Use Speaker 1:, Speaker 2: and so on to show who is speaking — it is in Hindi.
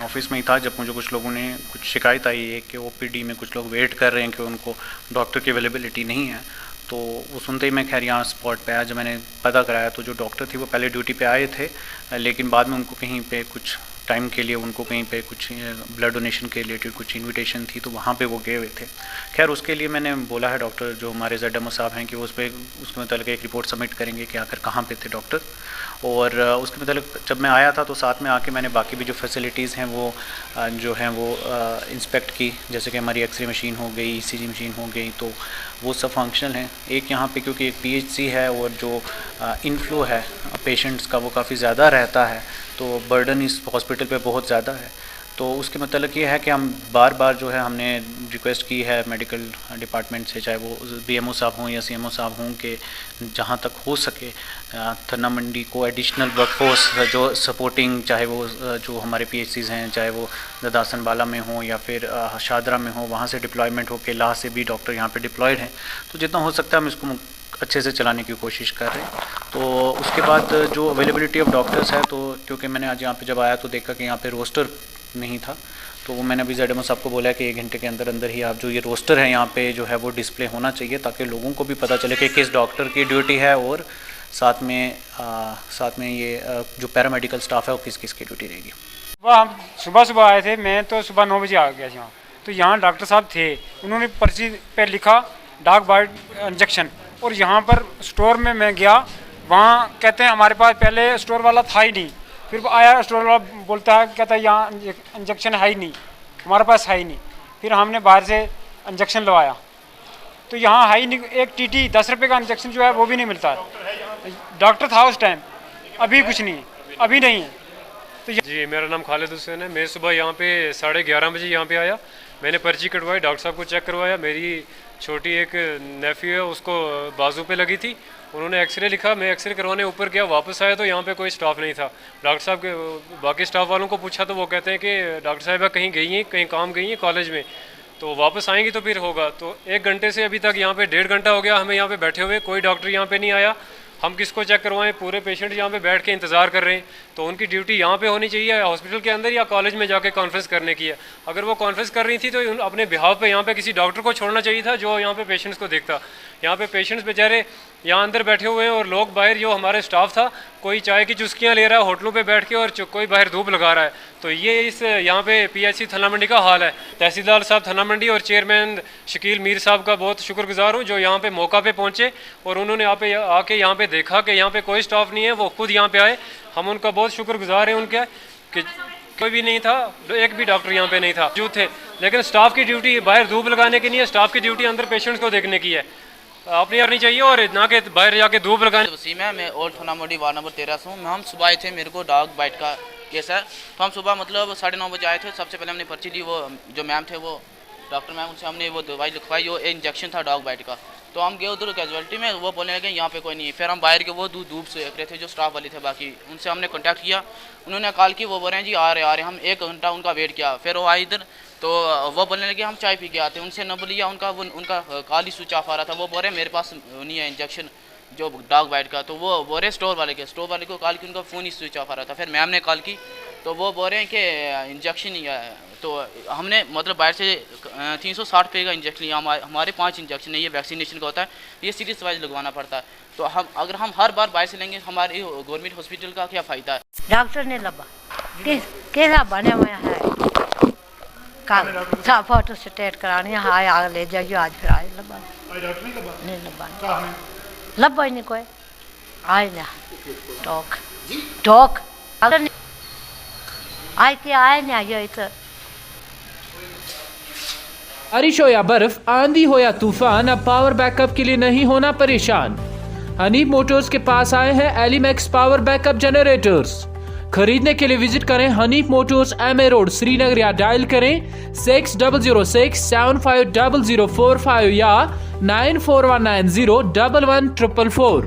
Speaker 1: ऑफिस में ही था जब मुझे कुछ लोगों ने कुछ शिकायत आई है कि ओपीडी में कुछ लोग वेट कर रहे हैं कि उनको डॉक्टर की अवेलेबिलिटी नहीं है। तो वो सुनते ही मैं खैर यहाँ स्पॉट पे आया। जब मैंने पता कराया तो जो डॉक्टर थी वो पहले ड्यूटी पे आए थे, लेकिन बाद में उनको कहीं पे कुछ टाइम के लिए उनको कहीं पे कुछ ब्लड डोनेशन के रिलेटेड कुछ इनविटेशन थी तो वहाँ पे वो गए हुए थे। खैर उसके लिए मैंने बोला है डॉक्टर जो हमारे ZMO साहब हैं कि वो उसके मतलब एक रिपोर्ट सबमिट करेंगे कि आखिर कहाँ पे थे डॉक्टर। और उसके मतलब जब मैं आया था तो साथ में आके मैंने बाकी भी जो फैसिलिटीज़ हैं वो जो हैं वो इंस्पेक्ट की, जैसे कि हमारी एक्सरे मशीन हो गई, ECG मशीन हो गई, तो वो सब फंक्शनल हैं। एक यहाँ पे क्योंकि एक PHC है और जो इनफ्लो है पेशेंट्स का वो काफ़ी ज़्यादा रहता है, तो बर्डन इस हॉस्पिटल पे बहुत ज़्यादा है। तो उसके मतलब ये है कि हम बार बार जो है हमने रिक्वेस्ट की है मेडिकल डिपार्टमेंट से, चाहे वो BMO साहब हों या CMO साहब हों, कि जहाँ तक हो सके थन्ना मंडी को एडिशनल वर्कफोर्स जो सपोर्टिंग, चाहे वो जो हमारे PHCs हैं, चाहे वो ददासन बाला में हो या फिर शादरा में हो, वहाँ से डिप्लॉयमेंट हो के ला से भी डॉक्टर यहाँ पे डिप्लॉयड हैं। तो जितना हो सकता है हम इसको अच्छे से चलाने की कोशिश कर रहे हैं। तो उसके बाद जो अवेलेबिलिटी ऑफ डॉक्टर्स है, तो क्योंकि मैंने आज यहाँ पे जब आया तो देखा कि यहाँ पे रोस्टर नहीं था, तो वो मैंने अभी ZMO साहब को बोला है कि 1 घंटे के अंदर अंदर ही आप जो ये रोस्टर है यहाँ पे जो है वो डिस्प्ले होना चाहिए, ताकि लोगों को भी पता चले कि किस डॉक्टर की ड्यूटी है और साथ में ये जो पैरामेडिकल स्टाफ है वो किस किस की ड्यूटी रहेगी।
Speaker 2: वह हम सुबह आए थे, मैं तो सुबह 9 बजे आ गया यहाँ। तो यहाँ डॉक्टर साहब थे, उन्होंने पर्ची पे लिखा डार्क बाइट इंजेक्शन, और यहाँ पर स्टोर में मैं गया, वहाँ कहते हैं हमारे पास पहले स्टोर वाला था ही नहीं। फिर वो आया स्टोर वाला, बोलता है, कहता है यहाँ इंजेक्शन है ही नहीं, हमारे पास है ही नहीं। फिर हमने बाहर से इंजेक्शन लगवाया तो यहाँ है ही नहीं। एक TT 10 रुपये का इंजेक्शन जो है वो भी नहीं मिलता है। डॉक्टर था उस टाइम, अभी कुछ नहीं है, अभी नहीं है। तो
Speaker 3: जी, मेरा नाम खालिद हुसैन है। मैं सुबह यहाँ पे 11:30 बजे यहाँ पे आया, मैंने पर्ची कटवाई, डॉक्टर साहब को चेक करवाया। मेरी छोटी एक नेफ्यू है, उसको बाजू पे लगी थी, उन्होंने एक्सरे लिखा, मैं एक्सरे करवाने ऊपर गया, वापस आया तो यहाँ पे कोई स्टाफ नहीं था। डॉक्टर साहब के बाकी स्टाफ वालों को पूछा तो वो कहते हैं कि डॉक्टर साहिबा कहीं गई हैं, कहीं काम गई हैं कॉलेज में, तो वापस आएंगी तो फिर होगा। तो 1 घंटे से अभी तक यहाँ पे 1.5 घंटा हो गया हमें यहाँ पे बैठे हुए, कोई डॉक्टर यहाँ पे नहीं आया। हम किसको चेक करवाएं, पूरे पेशेंट यहाँ पे बैठ के इंतज़ार कर रहे हैं। तो उनकी ड्यूटी यहाँ पे होनी चाहिए हॉस्पिटल के अंदर या कॉलेज में जाके कॉन्फ्रेंस करने की है। अगर वो कॉन्फ्रेंस कर रही थी तो अपने बिहाफ पे यहाँ पे किसी डॉक्टर को छोड़ना चाहिए था जो यहाँ पे पेशेंट्स को देखता। यहाँ पे पेशेंट्स बेचारे यहाँ अंदर बैठे हुए हैं और लोग बाहर, जो हमारे स्टाफ था, कोई चाय की चुस्कियाँ ले रहा है होटलों पे बैठ के और कोई बाहर धूप लगा रहा है। तो ये इस यहाँ पे PHC थन्ना मंडी का हाल है। तहसीलदार साहब थन्ना मंडी और चेयरमैन शकील मीर साहब का बहुत शुक्रगुजार हूँ जो यहाँ पे मौका पे पहुँचे और उन्होंने आके यहाँ पे देखा कि यहाँ पे कोई स्टाफ नहीं है, वो खुद यहाँ पे आए। हम उनका बहुत शुक्रगुजार हैं उनके कि कोई भी नहीं था, एक भी डॉक्टर यहाँ पे नहीं था जो थे। लेकिन स्टाफ की ड्यूटी बाहर धूप लगाने की नहीं है, स्टाफ की ड्यूटी अंदर पेशेंट्स को देखने की है, अपनी करनी चाहिए और ना कि बाहर जाके धूप लगाने।
Speaker 4: वसीम है, मैं ओल्ड थन्ना मंडी वार्ड नंबर 13 से हूँ। हम सुबह आए थे, मेरे को डार्क बाइट का केस है, तो हम सुबह मतलब 9:30 बजे आए थे। सबसे पहले हमने पर्ची ली, वो जो मैम थे, वो डॉक्टर मैम, उनसे हमने वो दवाई लिखवाई, वो इंजेक्शन था डार्क बाइट का। तो हम गए उधर कैजुअलिटी में, वो बोलने लगे यहाँ पे कोई नहीं है। फिर हम बाहर के वो धूप से रहे थे जो स्टाफ वाले थे बाकी, उनसे हमने कॉन्टैक्ट किया, उन्होंने कॉल की, वो बोल रहे हैं जी आ रहे हम 1 घंटा उनका वेट किया। फिर वो आए इधर तो वो बोलने लगे हम चाय पी के आते हैं, उनसे नंबर लिया, उनका कॉल ही स्विच ऑफ आ रहा था। वो बोल रहे हैं मेरे पास नहीं है इंजेक्शन जो डार्क बाइट का। तो वो बोल रहे स्टोर वाले को कॉल की, उनका फ़ोन ही स्विच ऑफ आ रहा था। फिर मैम ने कॉल की तो वो बोल रहे हैं कि इंजेक्शन ही है। तो हमने मतलब बाहर से 360 रुपये का इंजेक्शन लिया। हमारे 5 इंजेक्शन है, ये वैक्सीनेशन का होता है, ये सीरीज वाइज लगवाना पड़ता है। तो अगर हम हर बार बाहर से लेंगे हमारे गवर्नमेंट हॉस्पिटल का क्या फ़ायदा है।
Speaker 5: डॉक्टर ने लबा कैसा बने हुए है, कल फोटो स्टेट करानी है, हाय आग ले जाइए, आज फिर आए लबा नहीं लबा ही नहीं कोई आए ना टॉक आए के आए ना ये इधर।
Speaker 6: बारिश हो या बर्फ, आंधी हो या तूफान, अब पावर बैकअप के लिए नहीं होना परेशान। हनीफ मोटर्स के पास आए हैं एलिमैक्स पावर बैकअप जनरेटर्स। खरीदने के लिए विजिट करें Hanif Motors, MA road, Srinagar, या डायल करें 6006750045 या 9419011444।